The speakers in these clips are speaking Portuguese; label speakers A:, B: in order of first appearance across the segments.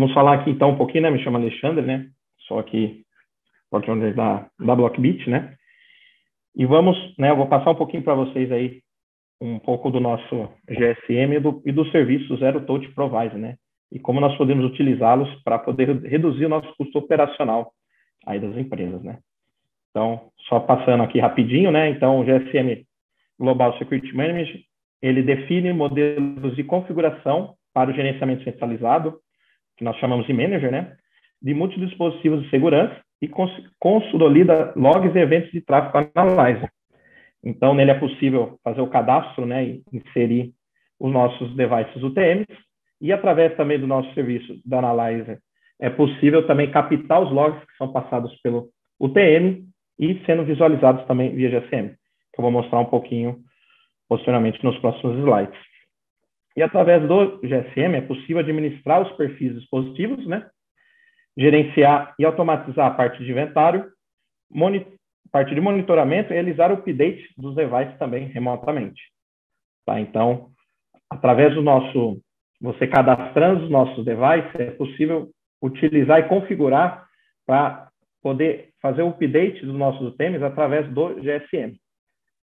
A: Vamos falar aqui então um pouquinho, né? Me chamo Alexandre, né? Sou aqui português da Blockbit, né? E vamos, né? Eu vou passar um pouquinho para vocês aí um pouco do nosso GSM e do serviço Zero Touch Provider, né? E como nós podemos utilizá-los para poder reduzir o nosso custo operacional aí das empresas, né? Então, só passando aqui rapidinho, né? Então, o GSM Global Security Management, ele define modelos de configuração para o gerenciamento centralizado, que nós chamamos de manager, né? De multidispositivos de segurança e consolida logs e eventos de tráfego analyzer. Então, nele é possível fazer o cadastro, né? E inserir os nossos devices UTMs e através também do nosso serviço da Analyzer é possível também captar os logs que são passados pelo UTM e sendo visualizados também via GSM, que eu vou mostrar um pouquinho posteriormente nos próximos slides. E através do GSM é possível administrar os perfis dispositivos, né? Gerenciar e automatizar a parte de inventário, parte de monitoramento e realizar o update dos devices também remotamente. Tá? Então, através do nosso, você cadastrando os nossos devices, é possível utilizar e configurar para poder fazer o update dos nossos UTMs através do GSM.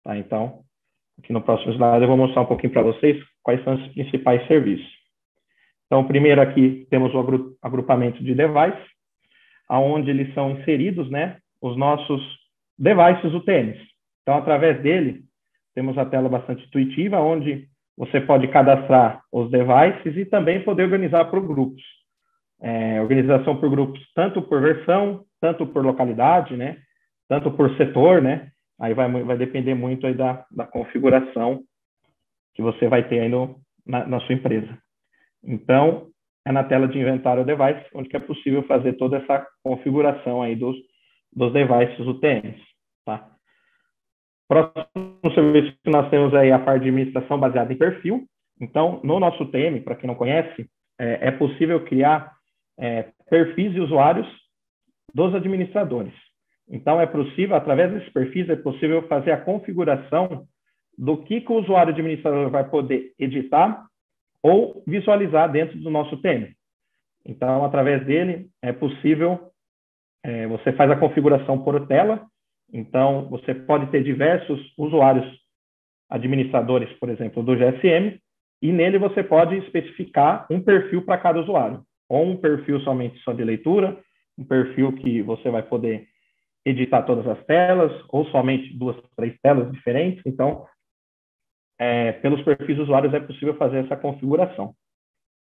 A: Tá? Então, aqui no próximo slide eu vou mostrar um pouquinho para vocês quais são os principais serviços. Então, primeiro aqui temos o agrupamento de devices, onde eles são inseridos, né, os nossos devices UTMs. Então, através dele, temos a tela bastante intuitiva, onde você pode cadastrar os devices e também poder organizar por grupos. Organização por grupos, tanto por versão, tanto por localidade, né, tanto por setor, né, aí vai depender muito aí da configuração que você vai ter aí na sua empresa. Então, é na tela de inventário device, onde é possível fazer toda essa configuração aí dos devices UTMs, tá? Próximo serviço que nós temos aí a parte de administração baseada em perfil. Então, no nosso UTM, para quem não conhece, é possível criar perfis de usuários dos administradores. Então, é possível, através desses perfis, é possível fazer a configuração do que o usuário administrador vai poder editar ou visualizar dentro do nosso UTM. Então, através dele, é possível, você faz a configuração por tela. Então, você pode ter diversos usuários administradores, por exemplo, do GSM, e nele você pode especificar um perfil para cada usuário, ou um perfil somente só de leitura, um perfil que você vai poder editar todas as telas, ou somente 2, 3 telas diferentes. Então, pelos perfis dos usuários é possível fazer essa configuração,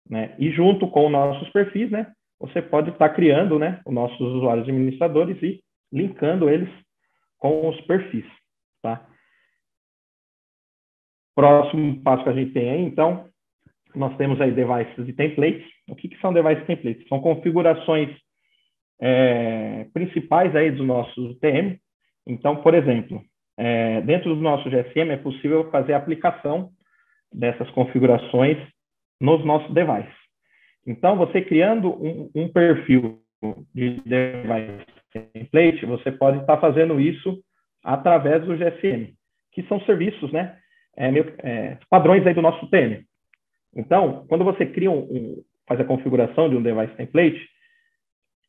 A: né? E junto com os nossos perfis, né, você pode estar criando, né, os nossos usuários administradores e linkando eles com os perfis, tá? Próximo passo que a gente tem aí, então, nós temos aí devices e templates. O que são devices e templates? São configurações principais aí do nosso UTM. Então, por exemplo, dentro do nosso GSM é possível fazer a aplicação dessas configurações nos nossos devices. Então, você criando um perfil de device template, você pode estar fazendo isso através do GSM, que são serviços, né, padrões aí do nosso UTM. Então, quando você cria faz a configuração de um device template,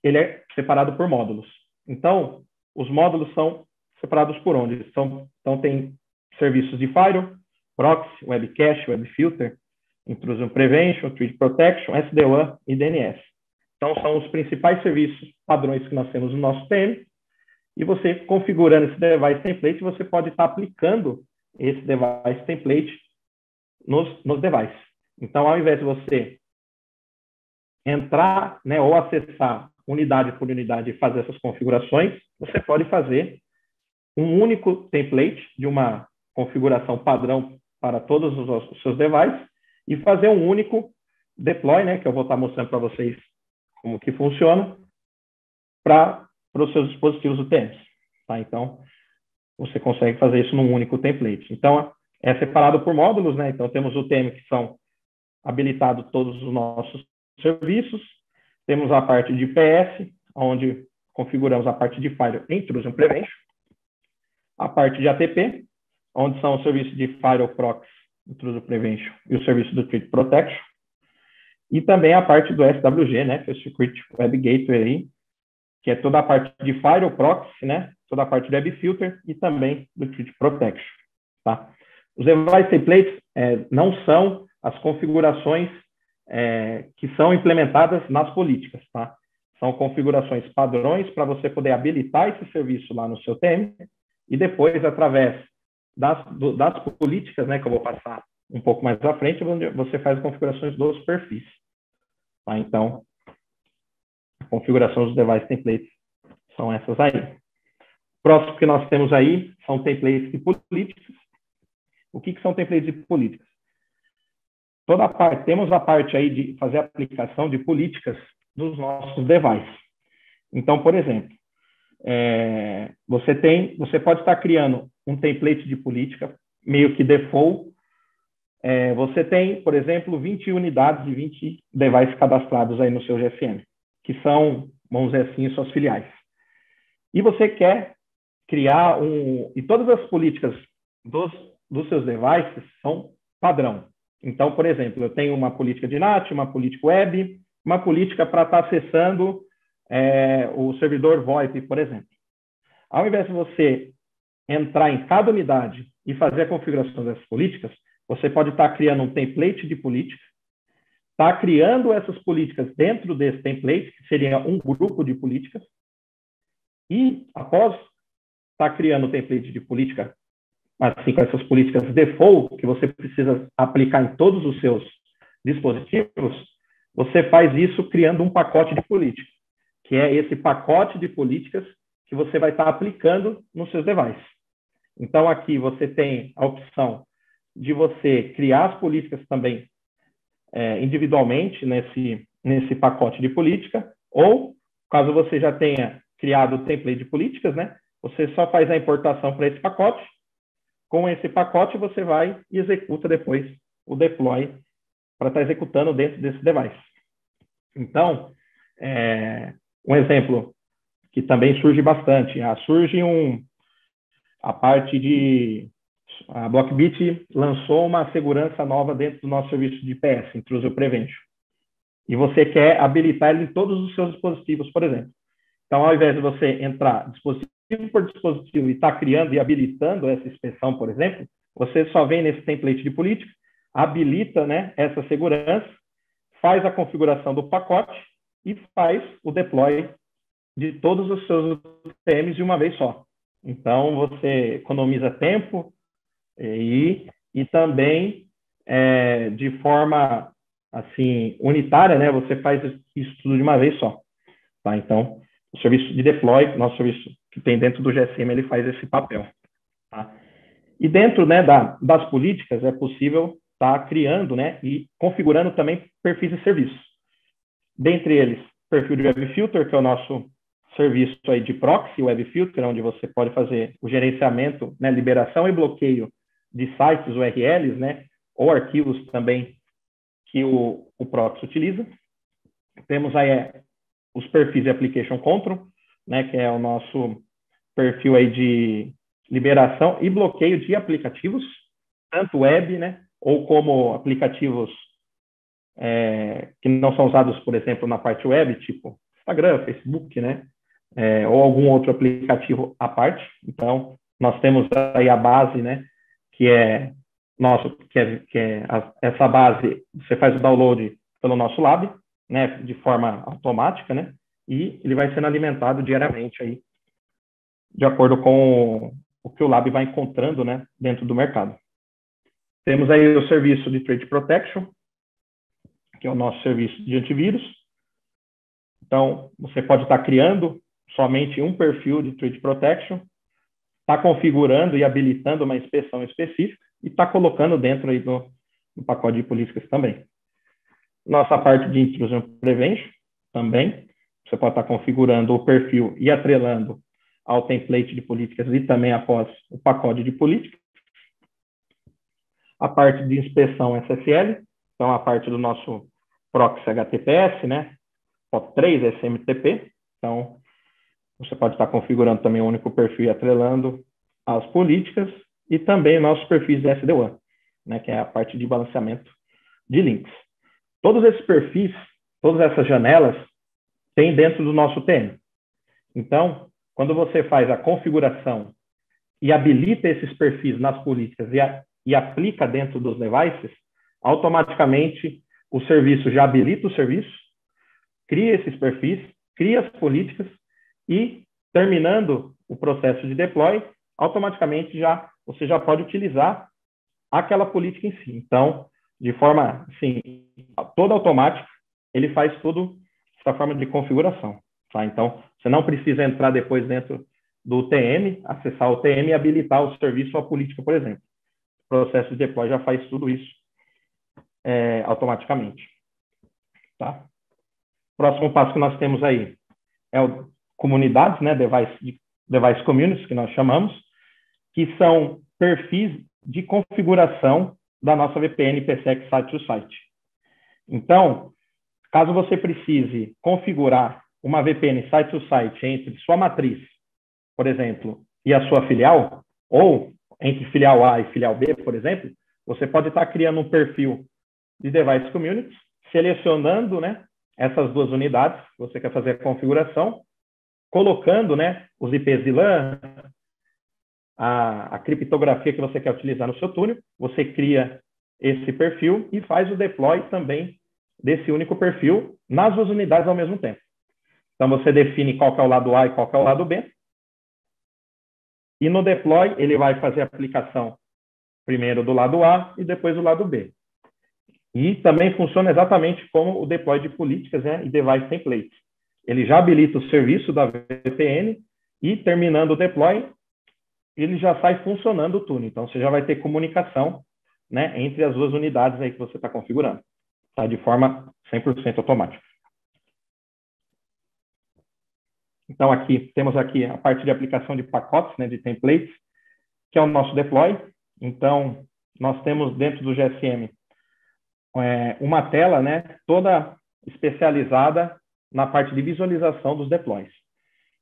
A: ele é separado por módulos. Então, os módulos são separados por onde? Então, tem serviços de firewall, proxy, web cache, web filter, intrusion prevention, threat protection, SD-WAN e DNS. Então, são os principais serviços padrões que nós temos no nosso TM. E você configurando esse device template, você pode estar aplicando esse device template nos devices. Então, ao invés de você entrar, né, ou acessar unidade por unidade e fazer essas configurações, você pode fazer um único template de uma configuração padrão para todos os seus devices e fazer um único deploy, né, que eu vou estar mostrando para vocês como que funciona, para os seus dispositivos UTMs. Tá? Então, você consegue fazer isso num único template. Então, é separado por módulos, né? Então, temos o UTM que são habilitados todos os nossos serviços. Temos a parte de PS, onde configuramos a parte de Firewall e Intrusion Prevention. A parte de ATP, onde são os serviços de Firewall, Proxy, Intrusion Prevention e o serviço do Threat Protection. E também a parte do SWG, né, que é o Security Web Gateway aí, que é toda a parte de Firewall Proxy, né, toda a parte do Web Filter e também do Threat Protection, tá? Os device templates não são as configurações que são implementadas nas políticas, tá? São configurações padrões para você poder habilitar esse serviço lá no seu TM e depois, através das políticas, né, que eu vou passar um pouco mais à frente, você faz as configurações dos perfis, tá? Então, a configuração dos device templates são essas aí. O próximo que nós temos aí são templates de políticas. O que são templates de políticas? Temos a parte aí de fazer a aplicação de políticas dos nossos devices. Então, por exemplo, você pode estar criando um template de política, meio que default. Você tem, por exemplo, 20 unidades e 20 devices cadastrados aí no seu GSM, que são, vamos dizer assim, suas filiais. E você quer criar e todas as políticas dos seus devices são padrão. Então, por exemplo, eu tenho uma política de NAT, uma política web, uma política para estar acessando o servidor VoIP, por exemplo. Ao invés de você entrar em cada unidade e fazer a configuração dessas políticas, você pode estar criando um template de política, estar criando essas políticas dentro desse template, que seria um grupo de políticas, e após estar criando o template de política, assim, com essas políticas default, que você precisa aplicar em todos os seus dispositivos, você faz isso criando um pacote de política, que é esse pacote de políticas que você vai estar aplicando nos seus devices. Então, aqui você tem a opção de você criar as políticas também individualmente nesse pacote de política, ou, caso você já tenha criado o template de políticas, né, você só faz a importação para esse pacote. Com esse pacote, você vai e executa depois o deploy para estar executando dentro desse device. Então, um exemplo que também surge bastante, a parte de... A Blockbit lançou uma segurança nova dentro do nosso serviço de IPS, Intrusion Prevention. E você quer habilitar ele em todos os seus dispositivos, por exemplo. Então, ao invés de você entrar dispositivo por dispositivo e estar criando e habilitando essa inspeção, por exemplo, você só vem nesse template de política, habilita, né, essa segurança, faz a configuração do pacote e faz o deploy de todos os seus UTMs de uma vez só. Então, você economiza tempo e também, de forma assim, unitária, né, você faz isso tudo de uma vez só. Tá? Então, o serviço de deploy, nosso serviço que tem dentro do GSM, ele faz esse papel. Tá? E dentro, né, das políticas, é possível estar criando, né, e configurando também perfis de serviços. Dentre eles, perfil de Web Filter, que é o nosso serviço aí de proxy Web Filter, onde você pode fazer o gerenciamento, né, liberação e bloqueio de sites URLs, né, ou arquivos também que o proxy utiliza. Temos aí os perfis de Application Control, né, que é o nosso perfil aí de liberação e bloqueio de aplicativos, tanto web, né, ou como aplicativos que não são usados, por exemplo, na parte web, tipo Instagram, Facebook, né, ou algum outro aplicativo à parte. Então, nós temos aí a base, né, essa base, você faz o download pelo nosso lab, né, de forma automática, né, e ele vai sendo alimentado diariamente aí, de acordo com o que o lab vai encontrando, né, dentro do mercado. Temos aí o serviço de Threat Protection, que é o nosso serviço de antivírus. Então, você pode estar criando somente um perfil de Threat Protection, está configurando e habilitando uma inspeção específica e está colocando dentro aí do pacote de políticas também. Nossa parte de Intrusion Prevention também, você pode estar configurando o perfil e atrelando ao template de políticas e também após o pacote de políticas. A parte de inspeção SSL, então a parte do nosso proxy HTTPS, né? POP3, SMTP. Então, você pode estar configurando também o único perfil e atrelando as políticas e também nossos perfis de SD-WAN, né? Que é a parte de balanceamento de links. Todos esses perfis, todas essas janelas, tem dentro do nosso TM. Então, quando você faz a configuração e habilita esses perfis nas políticas e aplica dentro dos devices, automaticamente o serviço já habilita o serviço, cria esses perfis, cria as políticas e, terminando o processo de deploy, automaticamente você já pode utilizar aquela política em si. Então, de forma assim, toda automática, ele faz tudo essa forma de configuração. Tá? Então, você não precisa entrar depois dentro do TM, acessar o TM e habilitar o serviço ou a política, por exemplo. O processo de deploy já faz tudo isso automaticamente. Tá? Próximo passo que nós temos aí é o comunidades, né, device communities, que nós chamamos, que são perfis de configuração da nossa VPN PSEC Site-to-Site. Então, caso você precise configurar uma VPN Site-to-Site entre sua matriz, por exemplo, e a sua filial, ou entre filial A e filial B, por exemplo, você pode estar criando um perfil de Device Communities, selecionando, né, essas duas unidades que você quer fazer a configuração, colocando, né, os IPs de LAN, a criptografia que você quer utilizar no seu túnel, você cria esse perfil e faz o deploy também desse único perfil nas duas unidades ao mesmo tempo. Então, você define qual que é o lado A e qual que é o lado B. E no deploy, ele vai fazer a aplicação primeiro do lado A e depois do lado B. E também funciona exatamente como o deploy de políticas, né, e device templates. Ele já habilita o serviço da VPN e, terminando o deploy, ele já sai funcionando o túnel. Então, você já vai ter comunicação, né, entre as duas unidades aí que você está configurando. Tá? De forma 100% automática. Então, temos aqui a parte de aplicação de pacotes, né, de templates, que é o nosso deploy. Então, nós temos dentro do GSM uma tela, né, toda especializada na parte de visualização dos deploys.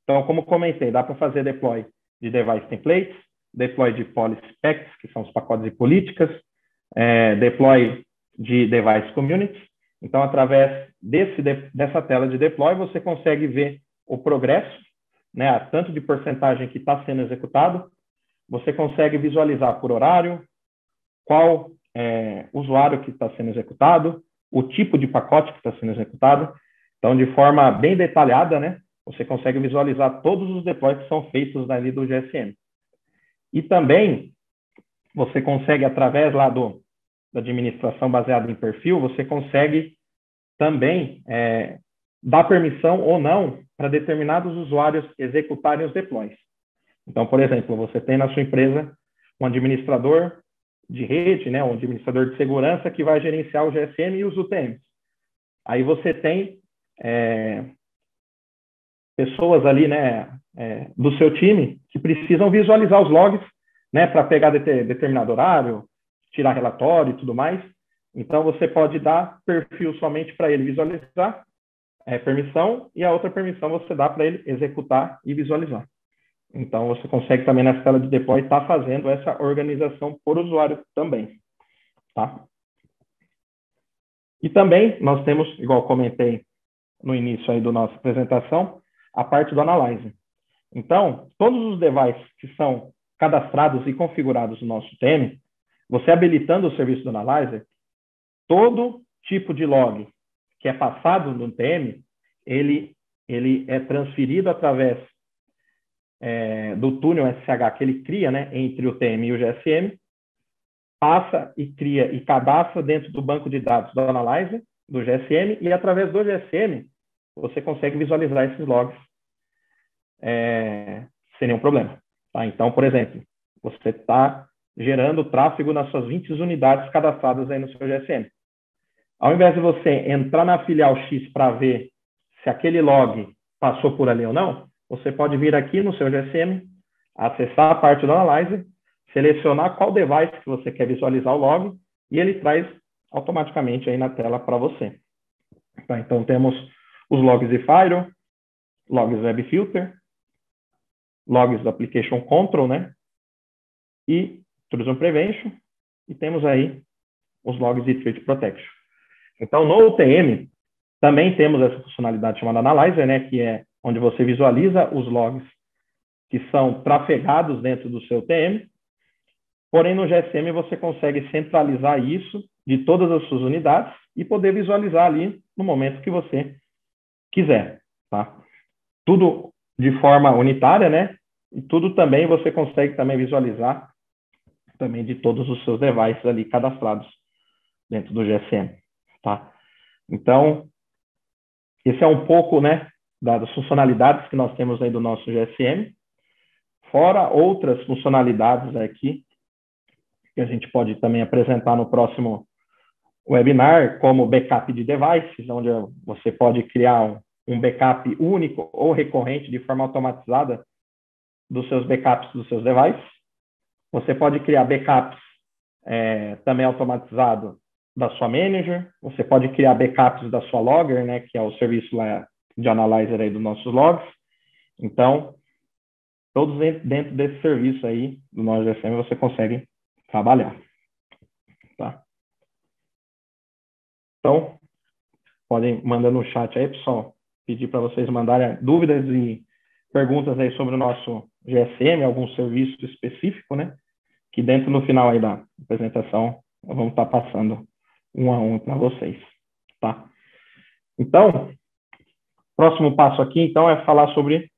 A: Então, como comentei, dá para fazer deploy de device templates, deploy de policy packs, que são os pacotes de políticas, deploy de device communities. Então, através dessa tela de deploy, você consegue ver o progresso, né, tanto de porcentagem que está sendo executado, você consegue visualizar por horário, qual usuário que está sendo executado, o tipo de pacote que está sendo executado. Então, de forma bem detalhada, né, você consegue visualizar todos os deploys que são feitos ali do GSM. E também, você consegue, através lá da administração baseada em perfil, você consegue também dar permissão ou não para determinados usuários executarem os deploys. Então, por exemplo, você tem na sua empresa um administrador de rede, né, um administrador de segurança que vai gerenciar o GSM e os UTMs. Aí você tem pessoas ali, né, do seu time que precisam visualizar os logs, né, para pegar determinado horário, tirar relatório e tudo mais. Então, você pode dar perfil somente para ele visualizar, permissão, e a outra permissão você dá para ele executar e visualizar. Então, você consegue também nessa tela de deploy estar fazendo essa organização por usuário também. Tá? E também nós temos, igual comentei no início aí da nossa apresentação, a parte do Analyzer. Então, todos os devices que são cadastrados e configurados no nosso TM, você habilitando o serviço do Analyzer, todo tipo de log que é passado no TM, ele é transferido através do túnel SSH que ele cria, né, entre o TM e o GSM, passa e cria e cadastra dentro do banco de dados do Analyzer, do GSM, e através do GSM você consegue visualizar esses logs sem nenhum problema. Tá? Então, por exemplo, você está gerando tráfego nas suas 20 unidades cadastradas aí no seu GSM. Ao invés de você entrar na filial X para ver se aquele log passou por ali ou não, você pode vir aqui no seu GSM, acessar a parte do Analyzer, selecionar qual device que você quer visualizar o log, e ele traz automaticamente aí na tela para você. Tá? Então, temos os logs de Firewall, logs Web Filter, logs do Application Control, né? E Intrusion Prevention, e temos aí os logs de Threat Protection. Então, no UTM, também temos essa funcionalidade chamada Analyzer, né, que é onde você visualiza os logs que são trafegados dentro do seu UTM. Porém, no GSM, você consegue centralizar isso de todas as suas unidades e poder visualizar ali no momento que você quiser, tá? Tudo de forma unitária, né? E tudo também você consegue também visualizar também de todos os seus devices ali cadastrados dentro do GSM, tá? Então, esse é um pouco, né, das funcionalidades que nós temos aí do nosso GSM, fora outras funcionalidades aqui que a gente pode também apresentar no próximo webinar, como backup de devices, onde você pode criar um backup único ou recorrente de forma automatizada dos seus backups dos seus devices. Você pode criar backups também automatizado da sua manager. Você pode criar backups da sua logger, né, que é o serviço lá de analyzer aí dos nossos logs. Então, todos dentro desse serviço aí do nosso GSM você consegue trabalhar, tá? Então, podem mandar no chat aí, pessoal, pedir para vocês mandarem dúvidas e perguntas aí sobre o nosso GSM, algum serviço específico, né? Que dentro, no final aí da apresentação, nós vamos estar passando um a um para vocês, tá? Então, próximo passo aqui, então, é falar sobre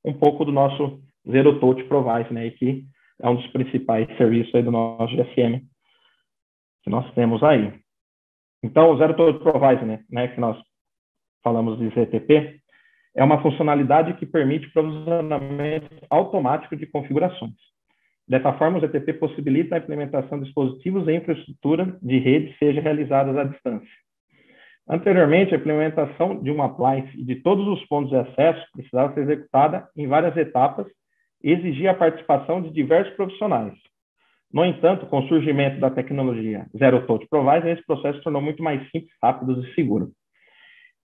A: um pouco do nosso Zero Touch Provider, né? Que é um dos principais serviços aí do nosso GSM que nós temos aí. Então, o Zero Touch Provider, né, que nós falamos de ZTP, é uma funcionalidade que permite provisionamento automático de configurações. Dessa forma, o ZTP possibilita a implementação de dispositivos e infraestrutura de rede seja realizada à distância. Anteriormente, a implementação de uma appliance e de todos os pontos de acesso precisava ser executada em várias etapas e exigia a participação de diversos profissionais. No entanto, com o surgimento da tecnologia Zero Touch Provider, esse processo se tornou muito mais simples, rápido e seguro.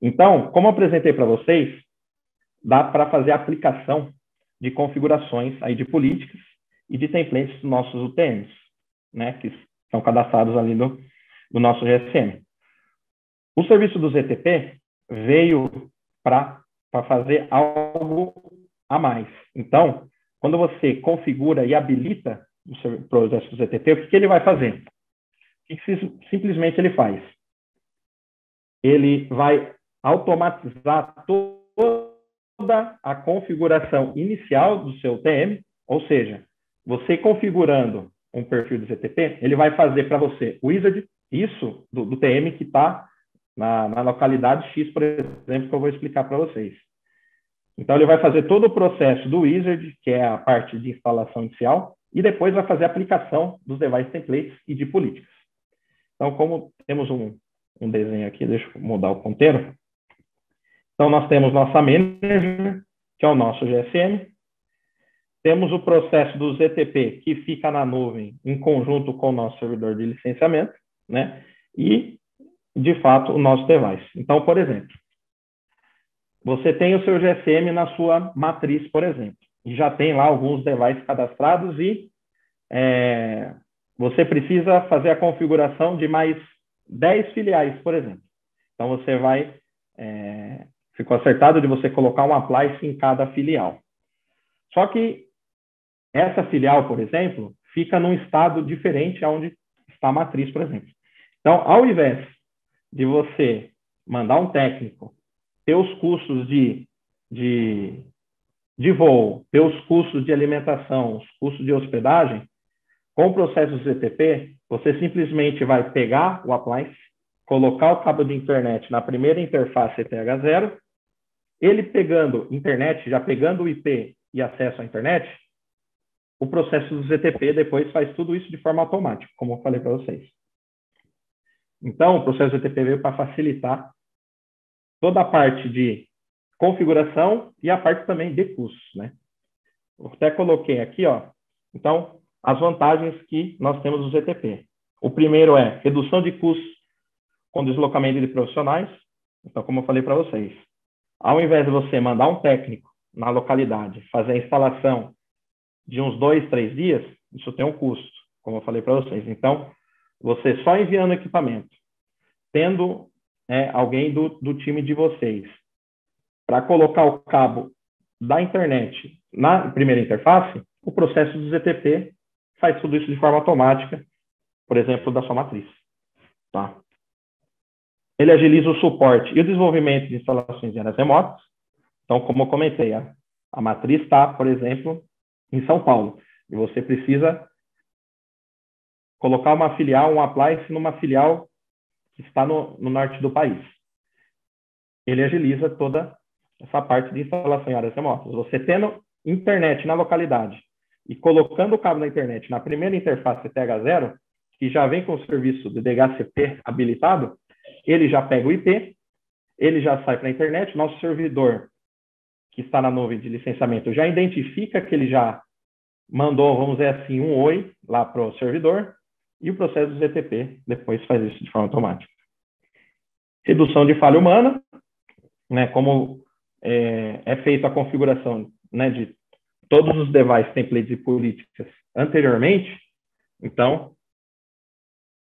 A: Então, como eu apresentei para vocês, dá para fazer a aplicação de configurações aí de políticas e de templates dos nossos UTMs, né, que são cadastrados ali do nosso GSM. O serviço do ZTP veio para fazer algo a mais. Então, quando você configura e habilita o processo do ZTP, o que ele vai fazer? O que simplesmente ele faz? Ele vai automatizar toda a configuração inicial do seu TM, ou seja, você configurando um perfil do ZTP, ele vai fazer para você o wizard, isso do TM que está na localidade X, por exemplo, que eu vou explicar para vocês. Então, ele vai fazer todo o processo do wizard, que é a parte de instalação inicial, e depois vai fazer a aplicação dos device templates e de políticas. Então, como temos um desenho aqui, deixa eu mudar o ponteiro. Então, nós temos nossa manager, que é o nosso GSM. Temos o processo do ZTP, que fica na nuvem em conjunto com o nosso servidor de licenciamento, né? E, de fato, o nosso device. Então, por exemplo, você tem o seu GSM na sua matriz, por exemplo, e já tem lá alguns devices cadastrados e você precisa fazer a configuração de mais 10 filiais, por exemplo. Então, você vai... ficou acertado de você colocar um appliance em cada filial. Só que essa filial, por exemplo, fica num estado diferente aonde está a matriz, por exemplo. Então, ao invés de você mandar um técnico, ter os custos de voo, ter os custos de alimentação, os custos de hospedagem, com o processo do ZTP, você simplesmente vai pegar o appliance, colocar o cabo de internet na primeira interface ETH0, ele pegando internet, já pegando o IP e acesso à internet, o processo do ZTP depois faz tudo isso de forma automática, como eu falei para vocês. Então, o processo do ZTP veio para facilitar toda a parte de configuração e a parte também de custos, né? Eu até coloquei aqui, ó. Então, as vantagens que nós temos do ZTP. O primeiro é redução de custos com deslocamento de profissionais. Então, como eu falei para vocês, ao invés de você mandar um técnico na localidade fazer a instalação de uns 2, 3 dias, isso tem um custo, como eu falei para vocês. Então, você só enviando equipamento, tendo né, alguém do time de vocês para colocar o cabo da internet na primeira interface, o processo do ZTP faz tudo isso de forma automática, por exemplo, da sua matriz. Tá? Ele agiliza o suporte e o desenvolvimento de instalações em áreas remotas. Então, como eu comentei, a matriz está, por exemplo, em São Paulo, e você precisa colocar uma filial, um appliance numa filial que está no norte do país. Ele agiliza toda essa parte de instalação em áreas remotas. Você tendo internet na localidade e colocando o cabo na internet na primeira interface TH0, que já vem com o serviço de DHCP habilitado, ele já pega o IP, ele já sai para a internet, o nosso servidor que está na nuvem de licenciamento já identifica que ele já mandou, vamos dizer assim, um oi lá para o servidor, e o processo do ZTP depois faz isso de forma automática. Redução de falha humana, né, como é feita a configuração, né, de todos os devices, templates e políticas anteriormente, então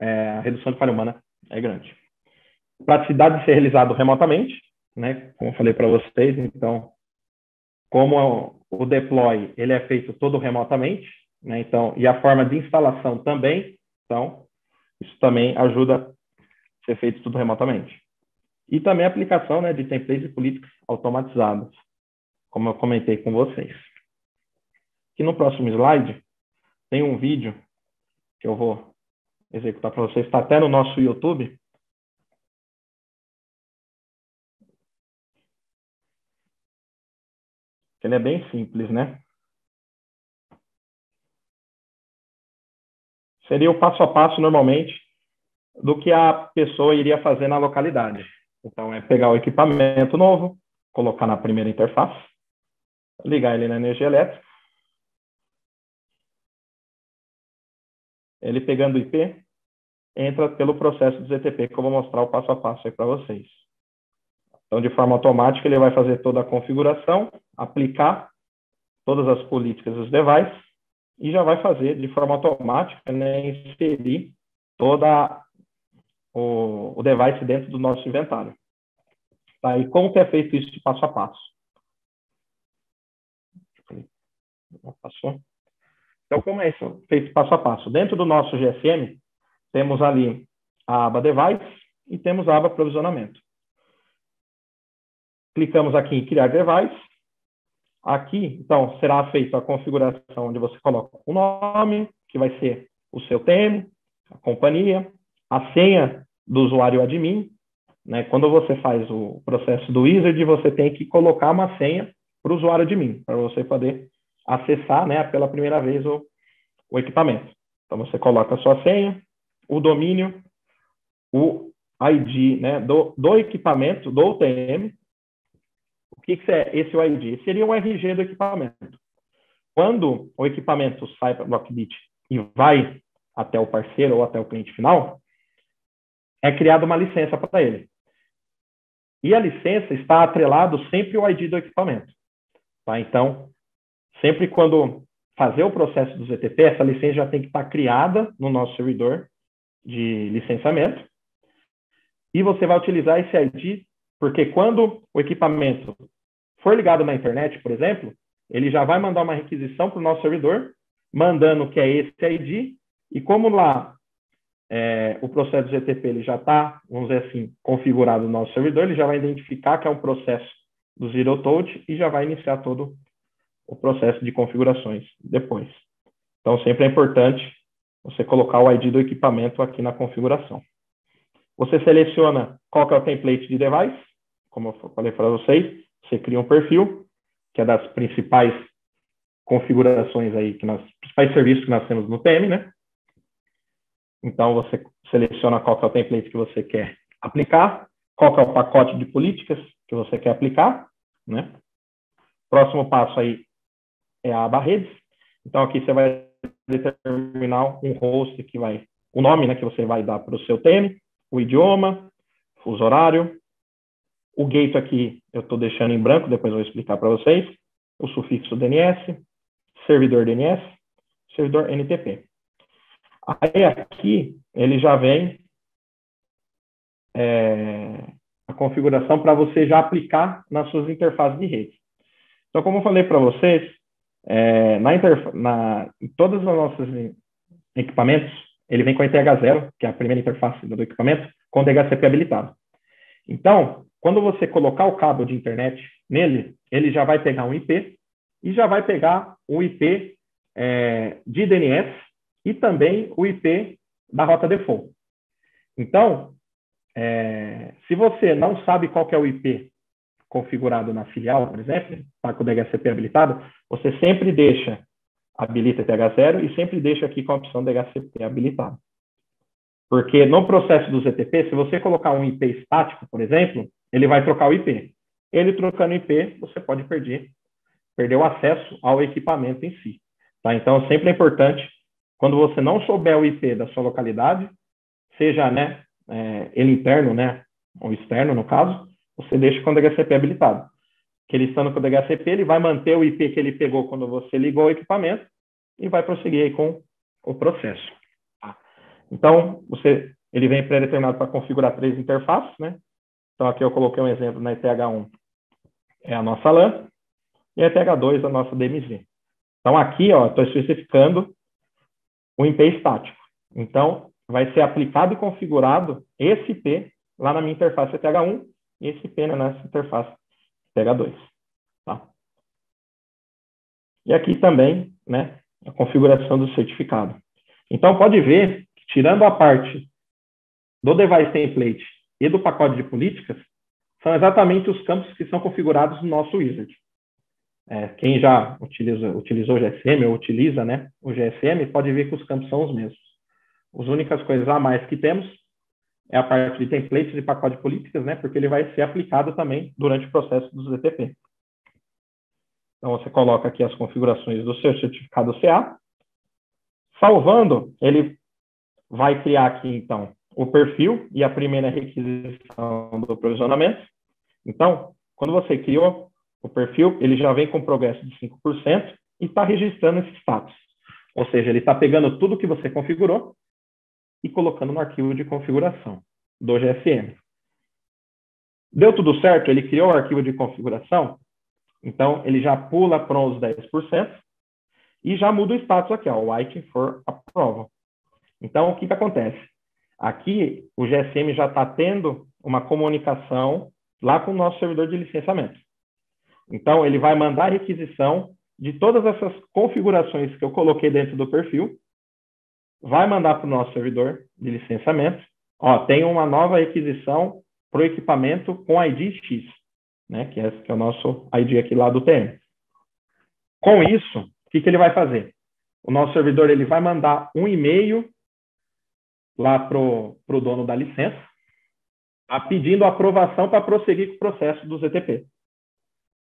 A: a redução de falha humana é grande. Praticidade de ser realizado remotamente, né, como eu falei para vocês, então, como o deploy ele é feito todo remotamente, né, então, e a forma de instalação também, então, isso também ajuda a ser feito tudo remotamente. E também a aplicação, né, de templates e políticas automatizadas, como eu comentei com vocês. Aqui no próximo slide, tem um vídeo que eu vou executar para vocês, está até no nosso YouTube. Ele é bem simples, né? Seria o passo a passo, normalmente, do que a pessoa iria fazer na localidade. Então, é pegar o equipamento novo, colocar na primeira interface, ligar ele na energia elétrica, ele pegando o IP, entra pelo processo do ZTP, que eu vou mostrar o passo a passo aí para vocês. Então, de forma automática, ele vai fazer toda a configuração, aplicar todas as políticas dos devices e já vai fazer de forma automática, né, inserir toda o device dentro do nosso inventário. Tá? E como que é feito isso de passo a passo? Passou? Então, como é isso feito passo a passo? Dentro do nosso GSM, temos ali a aba Device e temos a aba Provisionamento. Clicamos aqui em Criar Device. Aqui, então, será feita a configuração onde você coloca o nome, que vai ser o seu TM, a companhia, a senha do usuário admin. Né? Quando você faz o processo do wizard, você tem que colocar uma senha para o usuário admin, para você poder acessar, né, pela primeira vez o equipamento. Então, você coloca a sua senha, o domínio, o ID, né, do equipamento, do UTM. O que é esse ID? Seria o RG do equipamento. Quando o equipamento sai para o Blockbit e vai até o parceiro ou até o cliente final, é criada uma licença para ele. E a licença está atrelado sempre ao ID do equipamento. Tá? Então, sempre quando fazer o processo do ZTP, essa licença já tem que estar criada no nosso servidor de licenciamento. E você vai utilizar esse ID, porque quando o equipamento for ligado na internet, por exemplo, ele já vai mandar uma requisição para o nosso servidor, mandando que é esse ID, e como lá o processo do ZTP ele já está, vamos dizer assim, configurado no nosso servidor, ele já vai identificar que é um processo do Zero Touch e já vai iniciar todo o processo de configurações depois. Então, sempre é importante você colocar o ID do equipamento aqui na configuração. Você seleciona qual que é o template de device, como eu falei para vocês, você cria um perfil, que é das principais configurações aí, principais serviços que nós temos no TM, né? Então, você seleciona qual que é o template que você quer aplicar, qual que é o pacote de políticas que você quer aplicar, né? Próximo passo aí é a aba redes. Então, aqui você vai determinar um host que vai, o nome, né, que você vai dar para o seu TM, o idioma, fuso horário. O gate aqui eu estou deixando em branco, depois eu vou explicar para vocês. O sufixo DNS, servidor DNS, servidor NTP. Aí aqui ele já vem a configuração para você já aplicar nas suas interfaces de rede. Então, como eu falei para vocês, em todos os nossos equipamentos, ele vem com a ETH0, que é a primeira interface do equipamento, com o DHCP habilitado. Então, quando você colocar o cabo de internet nele, ele já vai pegar um IP e já vai pegar o IP de DNS e também o IP da rota default. Então, se você não sabe qual que é o IP configurado na filial, por exemplo, está com o DHCP habilitado, você sempre habilita ETH0 e sempre deixa aqui com a opção DHCP habilitado. Porque no processo do ZTP, se você colocar um IP estático, por exemplo, ele vai trocar o IP. Ele trocando o IP, você pode perder o acesso ao equipamento em si. Tá? Então, sempre é importante, quando você não souber o IP da sua localidade, seja ele interno, ou externo, no caso, você deixa com o DHCP habilitado. Que ele estando com o DHCP, ele vai manter o IP que ele pegou quando você ligou o equipamento e vai prosseguir aí com o processo. Então, ele vem pré-determinado para configurar 3 interfaces, né? Então, aqui eu coloquei um exemplo na ETH1, é a nossa LAN, e a ETH2, a nossa DMZ. Então, aqui, estou especificando o IP estático. Então, vai ser aplicado e configurado esse IP lá na minha interface ETH1 e esse IP nessa interface ETH2. Tá? E aqui também, né, a configuração do certificado. Então, pode ver que, tirando a parte do device template e do pacote de políticas, são exatamente os campos que são configurados no nosso wizard. Quem já utilizou o GSM ou utiliza, né, o GSM, pode ver que os campos são os mesmos. As únicas coisas a mais que temos é a parte de templates e pacote de políticas, né, porque ele vai ser aplicado também durante o processo do ZTP. Então, você coloca aqui as configurações do seu certificado CA. Salvando, ele vai criar aqui, então, o perfil e a primeira requisição do provisionamento. Então, quando você criou o perfil, ele já vem com progresso de 5% e está registrando esse status. Ou seja, ele está pegando tudo que você configurou e colocando no arquivo de configuração do GSM. Deu tudo certo? Ele criou o arquivo de configuração? Então, ele já pula para os 10% e já muda o status aqui, waiting for approval. Então, o que acontece? Aqui, o GSM já está tendo uma comunicação lá com o nosso servidor de licenciamento. Então, ele vai mandar a requisição de todas essas configurações que eu coloquei dentro do perfil, vai mandar para o nosso servidor de licenciamento. Tem uma nova requisição para o equipamento com ID X, né, que é o nosso ID aqui lá do TM. Com isso, o que ele vai fazer? O nosso servidor ele vai mandar um e-mail lá para o dono da licença, pedindo aprovação para prosseguir com o processo do ZTP.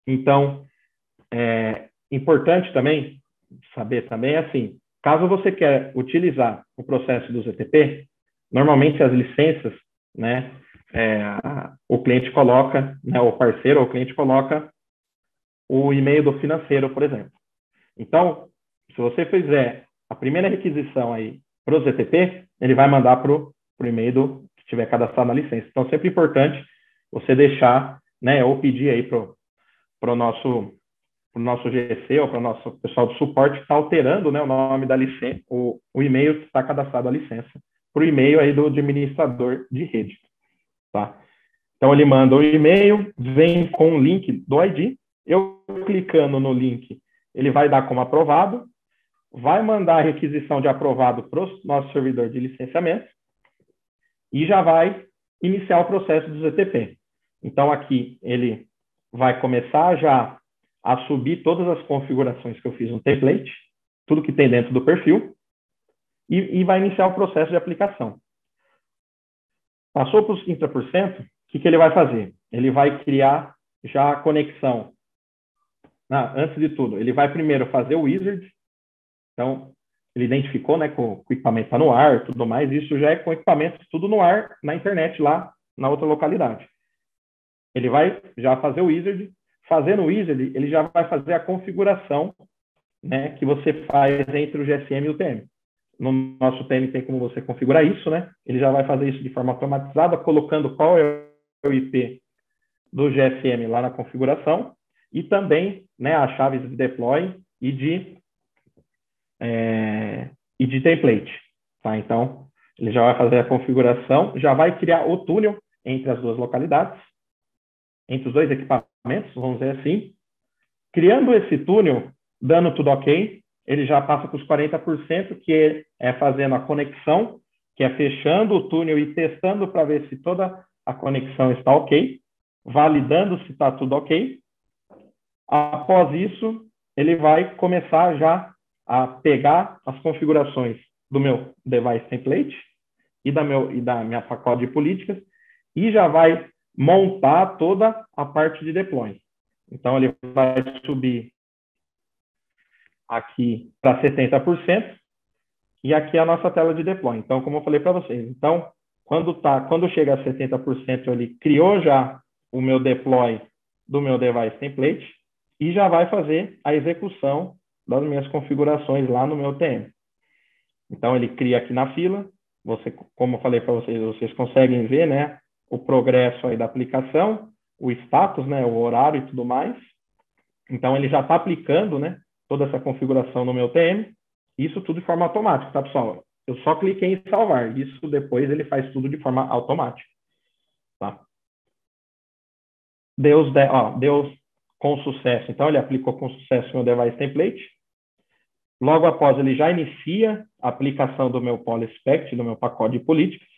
A: Então, é importante também saber também assim, caso você quer utilizar o processo do ZTP, normalmente as licenças, né, o cliente coloca, né, o parceiro ou o cliente coloca o e-mail do financeiro, por exemplo. Então, se você fizer a primeira requisição aí para o ZTP, ele vai mandar para o e-mail do que tiver cadastrado na licença. Então, sempre importante você deixar, né, ou pedir aí para o nosso GC ou para o nosso pessoal do suporte que está alterando, né, o nome da licença, o e-mail que está cadastrado a licença, para o e-mail aí do administrador de rede. Tá? Então, ele manda o e-mail, vem com o link do ID. Eu clicando no link, ele vai dar como aprovado, vai mandar a requisição de aprovado para o nosso servidor de licenciamento e já vai iniciar o processo do ZTP. Então, aqui ele vai começar já a subir todas as configurações que eu fiz no template, tudo que tem dentro do perfil, e vai iniciar o processo de aplicação. Passou para os 30%, o que ele vai fazer? Ele vai criar já a conexão. Antes de tudo, ele vai primeiro fazer o wizard. Então, ele identificou, né, que o equipamento está no ar, tudo mais. Isso já é com equipamento tudo no ar, na internet, lá na outra localidade. Ele vai já fazer o wizard. Fazendo o wizard, ele já vai fazer a configuração, né, que você faz entre o GSM e o TM. No nosso TM tem como você configurar isso, né? Ele já vai fazer isso de forma automatizada, colocando qual é IP do GSM lá na configuração e também, né, as chaves de deploy e de template, tá? Então, ele já vai fazer a configuração, já vai criar o túnel entre as duas localidades, entre os dois equipamentos, vamos dizer assim. Criando esse túnel, dando tudo ok, ele já passa para os 40%, que é fazendo a conexão, que é fechando o túnel e testando para ver se toda a conexão está ok, validando se está tudo ok. Após isso, ele vai começar já a pegar as configurações do meu device template e da minha pacote de políticas e já vai montar toda a parte de deploy. Então, ele vai subir aqui para 70% e aqui é a nossa tela de deploy. Então, como eu falei para vocês, então, quando chega a 70%, ele criou já o meu deploy do meu device template e já vai fazer a execução das minhas configurações lá no meu TM. Então, ele cria aqui na fila, como eu falei para vocês, vocês conseguem ver, né, o progresso aí da aplicação, o status, né, o horário e tudo mais. Então, ele já está aplicando, né, toda essa configuração no meu TM, isso tudo de forma automática, tá, pessoal? Eu só cliquei em salvar, isso depois ele faz tudo de forma automática, tá? Deu com sucesso, então ele aplicou com sucesso o meu device template. Logo após, ele já inicia a aplicação do meu PolySpect, do meu pacote de políticas.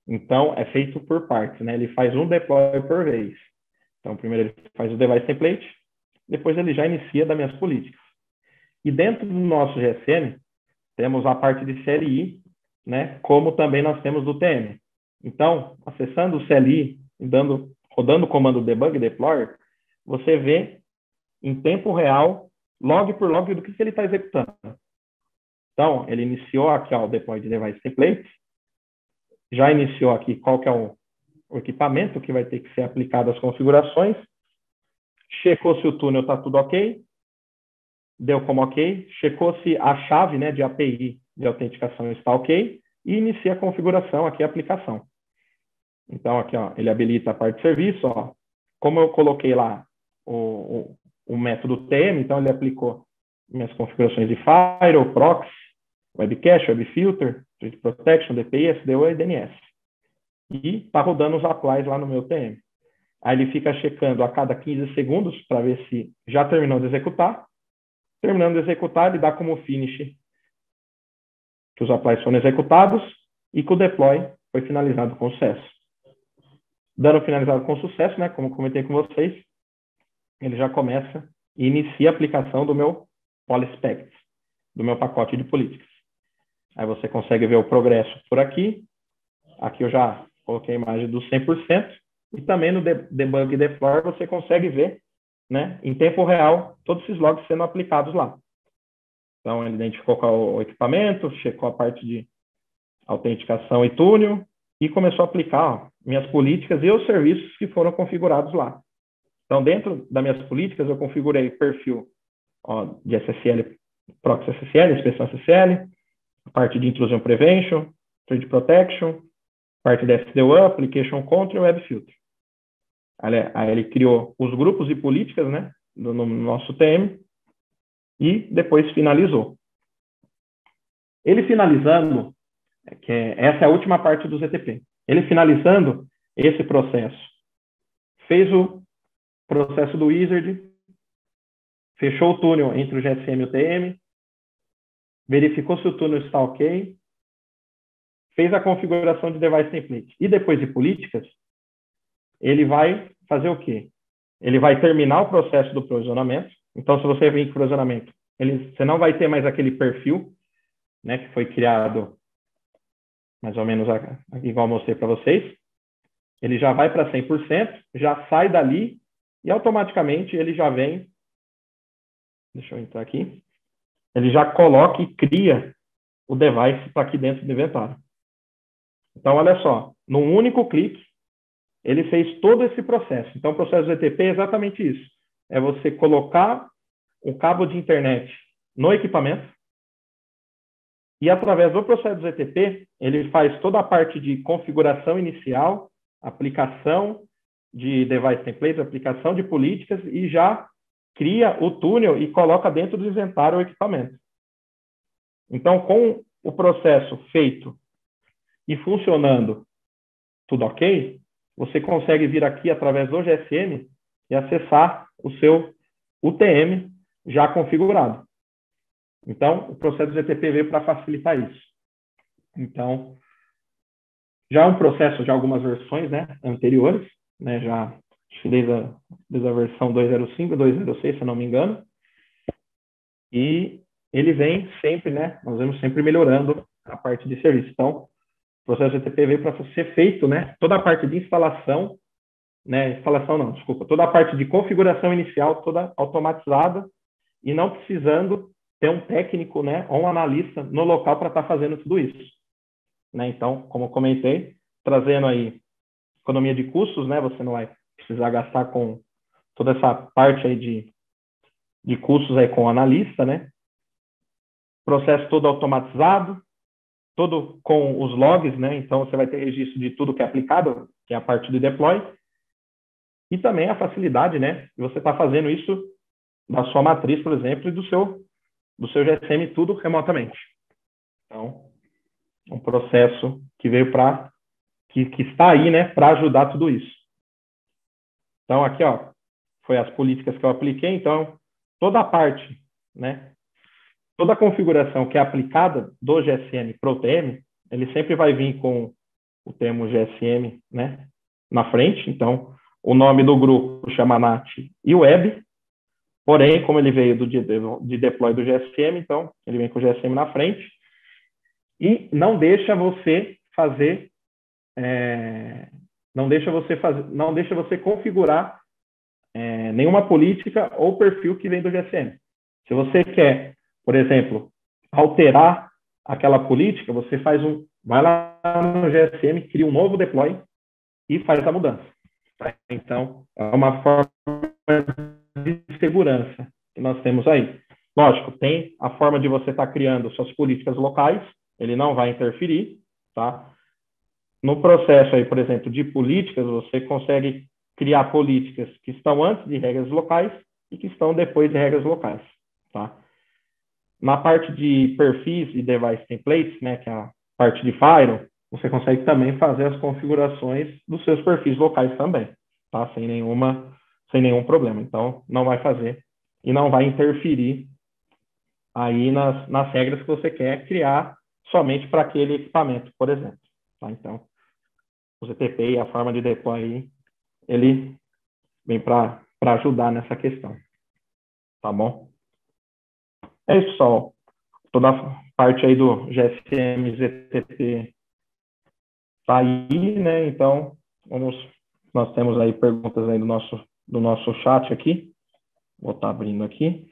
A: Então, é feito por partes, né? Ele faz um deploy por vez. Então, primeiro ele faz o device template, depois ele já inicia das minhas políticas. E dentro do nosso GSM, temos a parte de CLI, né? Como também nós temos do TM. Então, acessando o CLI e rodando o comando debug deploy, você vê em tempo real, log por log, do que ele está executando. Então, ele iniciou aqui ó, o deploy de device template, já iniciou aqui qual que é o equipamento que vai ter que ser aplicado as configurações, checou se o túnel está tudo ok, deu como ok, checou se a chave, né, de API de autenticação está ok e inicia a configuração aqui, a aplicação. Então, aqui, ó, ele habilita a parte de serviço, ó. Como eu coloquei lá o método TM, então ele aplicou minhas configurações de Firewall, Proxy, Webcache, Webfilter, Threat Protection, DPI, SDO e DNS. E está rodando os applies lá no meu TM. Aí ele fica checando a cada 15 segundos para ver se já terminou de executar. Terminando de executar, ele dá como finish que os applies foram executados e que o deploy foi finalizado com sucesso. Dando finalizado com sucesso, né, como comentei com vocês, ele já começa e inicia a aplicação do meu PolySpect, do meu pacote de políticas. Aí você consegue ver o progresso por aqui. Aqui eu já coloquei a imagem do 100%. E também no Debug Deploy você consegue ver, né, em tempo real, todos esses logs sendo aplicados lá. Então, ele identificou qual o equipamento, checou a parte de autenticação e túnel e começou a aplicar ó, minhas políticas e os serviços que foram configurados lá. Então, dentro das minhas políticas, eu configurei perfil ó, de SSL, Proxy SSL, inspeção SSL, a parte de Intrusion Prevention, Threat Protection, parte da SDO, Application Control e Web Filter. Aí ele criou os grupos e políticas, né, no nosso TM, e depois finalizou. Ele finalizando, essa é a última parte do ZTP. Ele finalizando esse processo, fez o processo do Wizard, fechou o túnel entre o GSM e o TM, verificou se o túnel está ok, fez a configuração de device template e depois de políticas, ele vai fazer o quê? Ele vai terminar o processo do provisionamento. Então, se você vir com o provisionamento, você não vai ter mais aquele perfil, né, que foi criado mais ou menos igual eu mostrei para vocês. Ele já vai para 100%, já sai dali e automaticamente ele já vem. Deixa eu entrar aqui. Ele já coloca e cria o device para aqui dentro do inventário. Então, olha só, num único clique, ele fez todo esse processo. Então, o processo do ETP é exatamente isso. É você colocar o cabo de internet no equipamento e, através do processo do ETP, ele faz toda a parte de configuração inicial, aplicação de device templates, aplicação de políticas e já cria o túnel e coloca dentro do inventário o equipamento. Então, com o processo feito e funcionando tudo ok, você consegue vir aqui através do GSM e acessar o seu UTM já configurado. Então, o processo do GTP veio para facilitar isso. Então, já é um processo de algumas versões, né, anteriores, né, já desde a versão 2.05, 2.06, se eu não me engano, e ele vem sempre, né, nós vamos sempre melhorando a parte de serviço. Então, o processo GTP veio para ser feito, né, toda a parte de instalação, né, instalação não, desculpa, toda a parte de configuração inicial, toda automatizada, e não precisando ter um técnico, né, ou um analista no local para estar fazendo tudo isso. Né? Então, como eu comentei, trazendo aí economia de custos, né, você não vai precisar gastar com toda essa parte aí de custos aí com o analista, né? Processo todo automatizado, todo com os logs, né? Então, você vai ter registro de tudo que é aplicado, que é a parte do deploy, e também a facilidade, né? De você estar fazendo isso da sua matriz, por exemplo, e do seu GSM, tudo remotamente. Então, um processo que veio para, que está aí, né, para ajudar tudo isso. Então, aqui, ó, foi as políticas que eu apliquei. Então, toda a parte, né, toda a configuração que é aplicada do GSM para o TM, ele sempre vai vir com o termo GSM, né, na frente. Então, o nome do grupo chama NAT e Web, porém, como ele veio de deploy do GSM, então, ele vem com o GSM na frente e não deixa você fazer, não deixa você configurar nenhuma política ou perfil que vem do GSM. Se você quer, por exemplo, alterar aquela política, você vai lá no GSM, cria um novo deploy e faz a mudança. Tá? Então, é uma forma de segurança que nós temos aí. Lógico, tem a forma de você estar criando suas políticas locais, ele não vai interferir, tá? No processo aí, por exemplo, de políticas, você consegue criar políticas que estão antes de regras locais e que estão depois de regras locais, tá? Na parte de perfis e device templates, né, que é a parte de Firewall, você consegue também fazer as configurações dos seus perfis locais também, tá? Sem nenhum problema. Então, não vai fazer e não vai interferir aí nas regras que você quer criar somente para aquele equipamento, por exemplo. Tá? Então, o ZTP e a forma de deploy aí, ele vem para ajudar nessa questão. Tá bom? É isso, pessoal. Toda a parte aí do GSM ZTP tá aí, né? Então, nós temos aí perguntas aí do nosso chat aqui. Vou estar abrindo aqui.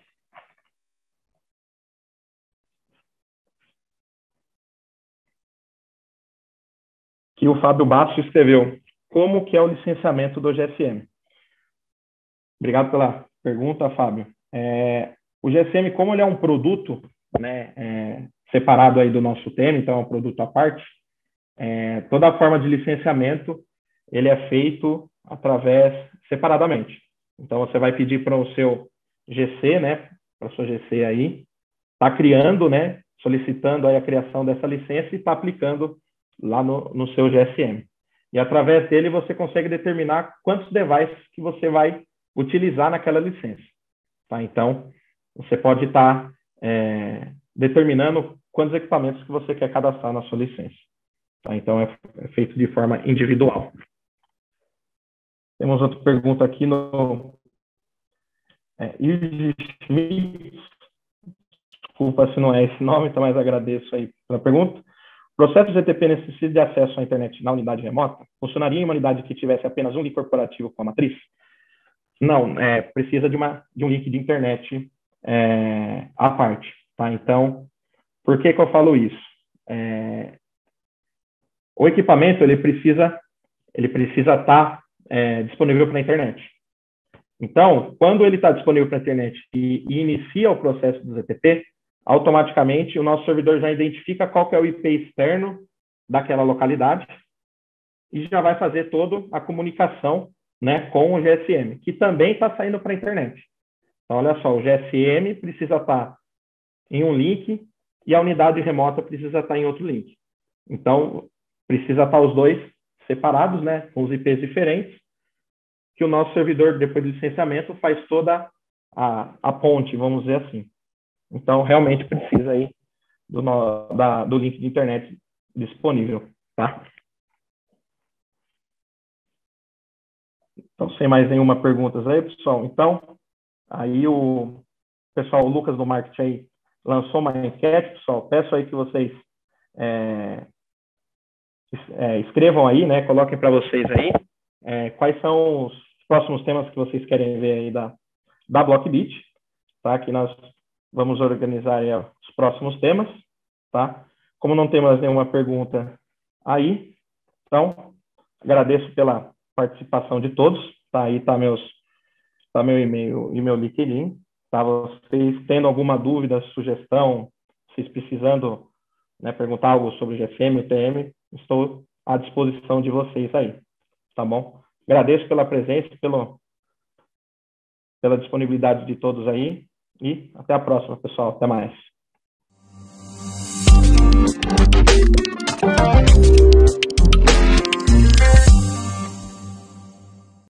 A: Que o Fábio Bastos escreveu: como que é o licenciamento do GSM? Obrigado pela pergunta, Fábio. O GSM, como ele é um produto, né, separado aí do nosso tema, então é um produto à parte, toda a forma de licenciamento ele é feito separadamente. Então, você vai pedir para o seu GC, né, para a sua GC aí, tá criando, né, solicitando aí a criação dessa licença e está aplicando lá no seu GSM. E através dele você consegue determinar quantos devices que você vai utilizar naquela licença. Tá? Então, você pode estar determinando quantos equipamentos que você quer cadastrar na sua licença. Tá? Então, é feito de forma individual. Temos outra pergunta aqui no Irgi Schmidt. Desculpa se não é esse nome, então, mas agradeço aí pela pergunta. O processo GTP necessita de acesso à internet na unidade remota? Funcionaria em uma unidade que tivesse apenas um link corporativo com a matriz? Não, precisa de um link de internet à parte. Tá? Então, por que eu falo isso? O equipamento ele precisa estar disponível para a internet. Então, quando ele está disponível para a internet e inicia o processo do ZTP, automaticamente o nosso servidor já identifica qual que é o IP externo daquela localidade e já vai fazer toda a comunicação, né, com o GSM, que também está saindo para a internet. Então, olha só, o GSM precisa estar em um link e a unidade remota precisa estar em outro link. Então, precisa estar os dois separados, né, com os IPs diferentes, que o nosso servidor, depois do licenciamento, faz toda a ponte, vamos dizer assim. Então, realmente precisa aí do link de internet disponível, tá? Então, sem mais nenhuma pergunta aí, pessoal. Então, aí o pessoal, o Lucas do Marketing aí, lançou uma enquete, pessoal. Peço aí que vocês escrevam aí, né? Coloquem para vocês aí quais são os próximos temas que vocês querem ver aí da Blockbit, tá? Que nós vamos organizar aí os próximos temas, tá? Como não temos nenhuma pergunta aí, então agradeço pela participação de todos, tá? Aí tá meu e-mail e meu LinkedIn, tá? Vocês tendo alguma dúvida, sugestão, vocês precisando, né, perguntar algo sobre o GSM, o TM, estou à disposição de vocês aí, tá bom? Agradeço pela presença, pela disponibilidade de todos aí e até a próxima, pessoal. Até mais.